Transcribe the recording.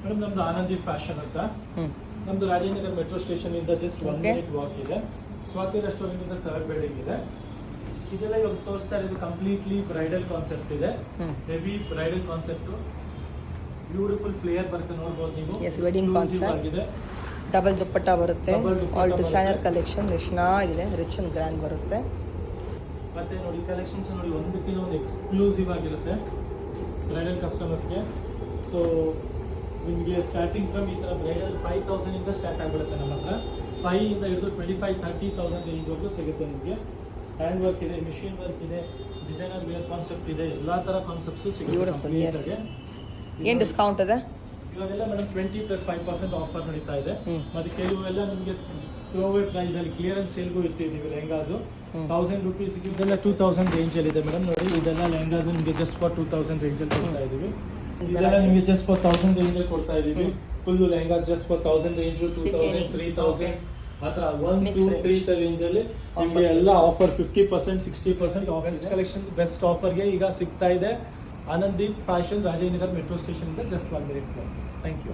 Madam ನಮ್ದು Anandi fashion ಅಂತ ನಮ್ದು ರಾಜೇಂದ್ರ ಮೆಟ್ರೋ ಸ್ಟೇಷನ್ ಇಂದ ಜಸ್ಟ್ 1 ಮಿನಿಟ್ ವಾಕ್ ಇದೆ. ಸ್ವಾತಿ ರೆಸ್ಟೋರೆಂಟ್ ಇಂದ 3rd ಬಿಲ್ಡಿಂಗ್ ಇದೆ. ಇದೆಲ್ಲ ಇವಾಗ ತೋರಿಸ್ತಾ ಇರೋದು ಕಂಪ್ಲೀಟ್ಲಿ ಬ್ರೈಡಲ್ ಕಾನ್ಸೆಪ್ಟ್ ಇದೆ. Heavy bridal concept, beautiful flare ಬರುತ್ತೆ ನೋಡಬಹುದು ನೀವು. ಎಸ್, ವೆಡ್ಡಿಂಗ್ ಕಾನ್ಸೆಪ್ಟ್, ಡಬಲ್ ದುಪ್ಪಟ್ಟ ಬರುತ್ತೆ, ಆಲ್ ಡಿಸೈನರ್ ಕಲೆಕ್ಷನ್ ಎಷ್ಟು ಚೆನ್ನಾಗಿದೆ, ರಿಚ್ ಅಂಡ್ ಗ್ರ್ಯಾಂಡ್ ಬರುತ್ತೆ. ಮತ್ತೆ ನೋಡಿ ಕಲೆಕ್ಷನ್ಸ್ ನೋಡಿ ಒಂದಕ್ಕಿಂತ ಒಂದು ಎಕ್ಸ್ಕ್ಲೂಸಿವ್ ಆಗಿರುತ್ತೆ ಬ್ರೈಡಲ್ ಕಸ್ಟಮರ್ಸ್ಗೆ. ಸೊ ನಿಮಗೆ ಸ್ಟಾರ್ಟಿಂಗ್ ಫ್ರಮ್ ಈ ಥರ ಬ್ರೈಡಲ್ 5,000 ಇಂದ ಸ್ಟಾರ್ಟ್ ಆಗಿಬಿಡುತ್ತೆ ನಮ್ಮ ಹತ್ರ. 5 ಇಂದ ಹಿಡಿದು 25,000-30,000 ರೇಂಜ್ವರೆಗೂ ಸಿಗುತ್ತೆ ನಿಮಗೆ. ಹ್ಯಾಂಡ್ ವರ್ಕ್ ಇದೆ, ಮಿಷಿನ್ ವರ್ಕ್ ಇದೆ, ಡಿಸೈನರ್ ವೇರ್ ಕಾನ್ಸೆಪ್ಟ್ ಇದೆ, ಎಲ್ಲ ಥರ ಕಾನ್ಸೆಪ್ಟ್ಸು ಸಿಗುತ್ತೆ. ಏನು ಡಿಸ್ಕೌಂಟ್ ಇದೆ ಇವಾಗೆಲ್ಲ ಮೇಡಮ್ 20+5% ಆಫರ್ ನಡೀತಾ ಇದೆ. ಮತ್ತೆ ಕೆಲವೆಲ್ಲ ನಿಮಗೆ ಥ್ರೋವೇ ಪ್ರೈಸ್ ಅಲ್ಲಿ ಕ್ಲಿಯರೆನ್ಸ್ ಸೇಲ್ಗೂ ಇಟ್ಟಿದ್ದೀವಿ. ಲೆಹಂಗಾಸು 1,000 rupees ಇದೆಲ್ಲ 2,000 ರೇಂಜಲ್ಲಿ ಇದೆ ಮೇಡಮ್. ನೋಡಿ ಇದೆಲ್ಲ ಲೆಹಂಗಾಸು ನಿಮಗೆ ಜಸ್ಟ್ ಫಾರ್ 2,000 ರೇಂಜಲ್ಲಿ ಕೊಡ್ತಾ ಇದ್ದೀವಿ. ಇದೆಲ್ಲ ನಿಮಗೆ ಜಸ್ಟ್ ಫಾರ್ 1,000 ರೇಂಜಲ್ಲಿ ಕೊಡ್ತಾ ಇದ್ದೀವಿ. Full lehengas just for 1,000 range, 2,000, 3,000 ಆ ಥರ 1, 2, 3 ರೇಂಜಲ್ಲಿ ನಿಮಗೆ ಎಲ್ಲ ಆಫರ್ 50%, 60% ಆಫರ್ ಕಲೆಕ್ಷನ್ ಬೆಸ್ಟ್ ಆಫರ್ಗೆ ಈಗ ಸಿಗ್ತಾ ಇದೆ. Anandeep fashion, Rajendra metro station ಇಂದ ಜಸ್ಟ್ 1 ಮಿನಿಟ್. Thank you.